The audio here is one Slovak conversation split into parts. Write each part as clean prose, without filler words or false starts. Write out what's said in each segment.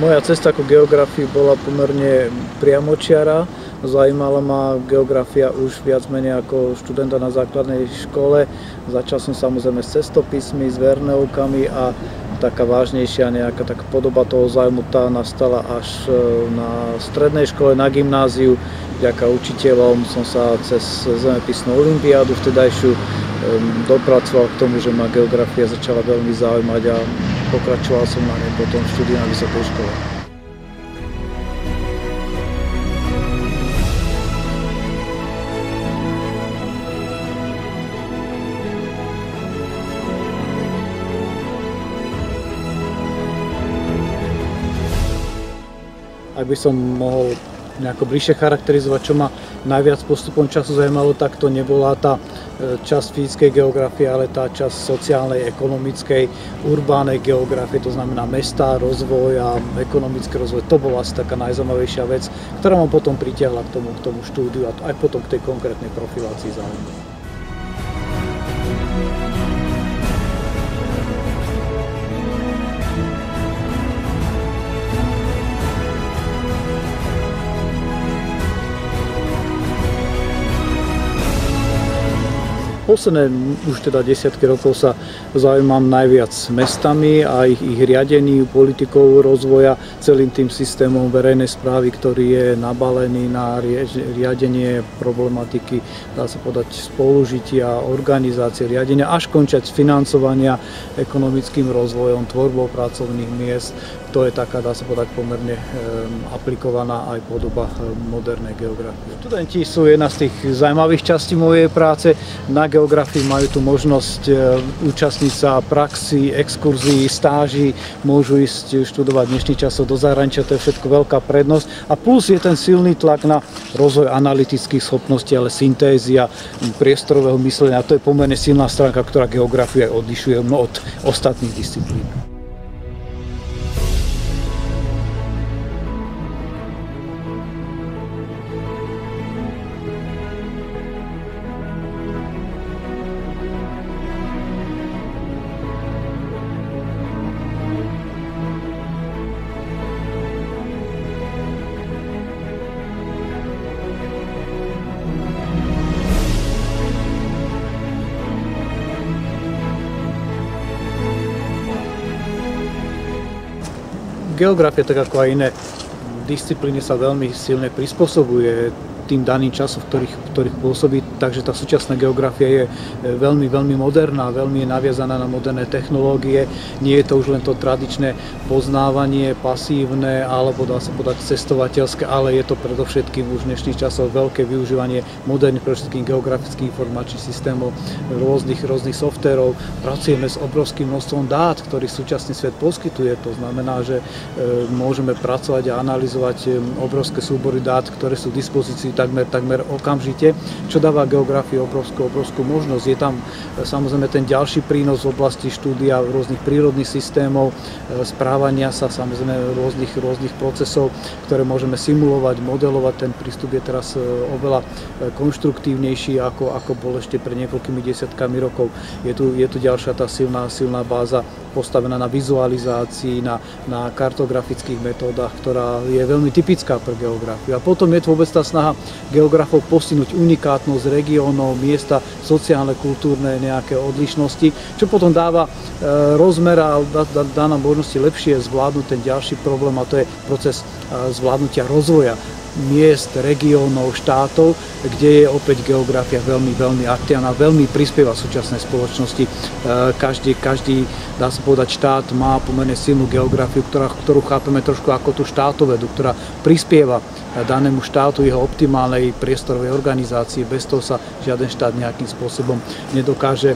Moja cesta ku geografii bola pomerne priamočiara. Zaujímala ma geografia už viac menej ako študenta na základnej škole. Začal som samozrejme s cestopismi, s verneukami a taká vážnejšia nejaká taká podoba toho zájmu tá nastala až na strednej škole, na gymnáziu. Vďaka učiteľom som sa cez zemepisnú olympiádu vtedajšiu dopracoval k tomu, že ma geografia začala veľmi zaujímať a pokračoval som na nej potom štúdiu na vysokej škole. Ak by som mohol nejako bližšie charakterizovať, čo ma najviac postupom času zaujímalo, tak to nebola tá časť fyzickej geografie, ale tá časť sociálnej, ekonomickej, urbánej geografie, to znamená mestá, rozvoj a ekonomický rozvoj. To bola asi taká najzaujímavejšia vec, ktorá ma potom pritiahla k tomu štúdiu a aj potom k tej konkrétnej profilácii záujmu. Posledné už teda desiatky rokov sa zaujímam najviac mestami a ich riadení, politikou rozvoja, celým tým systémom verejnej správy, ktorý je nabalený na riadenie problematiky, dá sa povedať, spolužitia, organizácie, riadenia, až končať financovania, ekonomickým rozvojom, tvorbou pracovných miest. To je taká, dá sa povedať, pomerne aplikovaná aj podoba modernej geografie. Študenti sú jedna z tých zaujímavých častí mojej práce. Na geografii majú tu možnosť účastniť sa praxi, exkurzií, stáží, môžu ísť študovať dnešný časov do zahraničia, to je všetko veľká prednosť. A plus je ten silný tlak na rozvoj analytických schopností, ale syntézy a priestorového myslenia. To je pomerne silná stránka, ktorá geografiu odlišuje od ostatných disciplín. Geografia, tak ako aj iné disciplíny, sa veľmi silne prispôsobuje tým daným časom, v ktorých pôsobí, takže tá súčasná geografia je veľmi, veľmi moderná, veľmi je naviazaná na moderné technológie. Nie je to už len to tradičné poznávanie, pasívne, alebo dá sa povedať cestovateľské, ale je to predovšetkým už v dnešných časoch veľké využívanie moderných, predovšetkým geografických informačných systémov, rôznych softérov. Pracujeme s obrovským množstvom dát, ktorý súčasný svet poskytuje. To znamená, že môžeme pracovať a analyzovať obrovské súbory dát, ktoré sú v dispozícii takmer okamžite, čo dáva geografii obrovskú možnosť. Je tam samozrejme ten ďalší prínos v oblasti štúdia rôznych prírodných systémov, správania sa, samozrejme rôznych procesov, ktoré môžeme simulovať, modelovať. Ten prístup je teraz oveľa konštruktívnejší, ako bol ešte pred niekoľkými desiatkami rokov. Je tu ďalšia tá silná báza postavená na vizualizácii, na kartografických metódach, ktorá je veľmi typická pre geografiu. A potom je tu vôbec tá snaha geografov postihnúť unikátnosť regiónov, miesta, sociálne, kultúrne nejaké odlišnosti, čo potom dáva rozmer a dá nám možnosti lepšie zvládnuť ten ďalší problém, a to je proces zvládnutia rozvoja miest, regiónov, štátov, kde je opäť geografia veľmi, veľmi aktívna, veľmi prispieva v súčasnej spoločnosti. Každý, dá sa povedať, štát má pomerne silnú geografiu, ktorú chápeme trošku ako tú štátovedu, ktorá prispieva danému štátu, jeho optimálnej priestorovej organizácii. Bez toho sa žiaden štát nejakým spôsobom nedokáže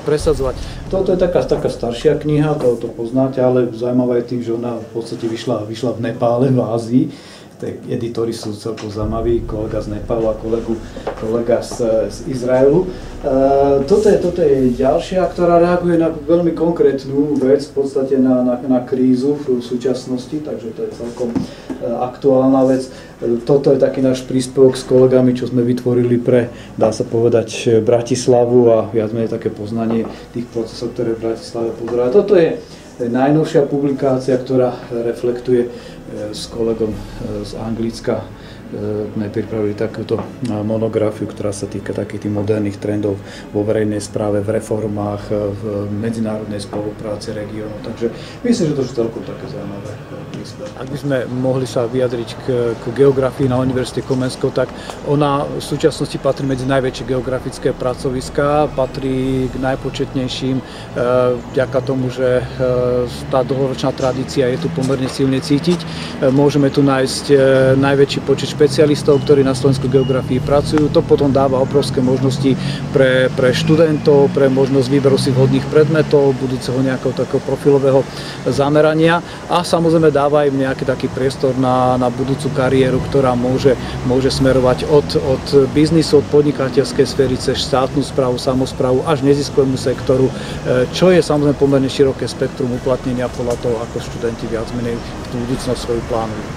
presadzovať. Toto je taká staršia kniha, to poznáte, ale zaujímavá je tým, že ona v podstate vyšla v Nepále, v Ázii. Editori sú celkom zaujímaví, kolega z Nepálu a kolega z Izraelu. Toto je ďalšia, ktorá reaguje na veľmi konkrétnu vec, v podstate na krízu v súčasnosti, takže to je celkom aktuálna vec. Toto je taký náš príspevok s kolegami, čo sme vytvorili pre, dá sa povedať, Bratislavu a viac menej také poznanie tých procesov, ktoré v Bratislave pozerajú. Toto je najnovšia publikácia, ktorá reflektuje s kolegom z Anglicka sme pripravili takúto monografiu, ktorá sa týka takých tých moderných trendov vo verejnej správe, v reformách, v medzinárodnej spolupráci regiónov. Takže myslím, že to je celkom také zaujímavé príspevky. Ak by sme mohli sa vyjadriť k geografii na Univerzite Komenského, tak ona v súčasnosti patrí medzi najväčšie geografické pracoviská, patrí k najpočetnejším vďaka tomu, že tá dlhoročná tradícia je tu pomerne silne cítiť. Môžeme tu nájsť najväčší počet špecialistov, ktorí na Slovensku geografii pracujú. To potom dáva obrovské možnosti pre študentov, pre možnosť výberu si vhodných predmetov, budúceho nejakého takého profilového zamerania a samozrejme dáva im nejaký taký priestor na budúcu kariéru, ktorá môže smerovať od biznisu, od podnikateľskej sféry cez štátnu správu, samosprávu až neziskovému sektoru, čo je samozrejme pomerne široké spektrum uplatnenia podľa toho, ako študenti viac menej tú budúcnosť svoju plánujú.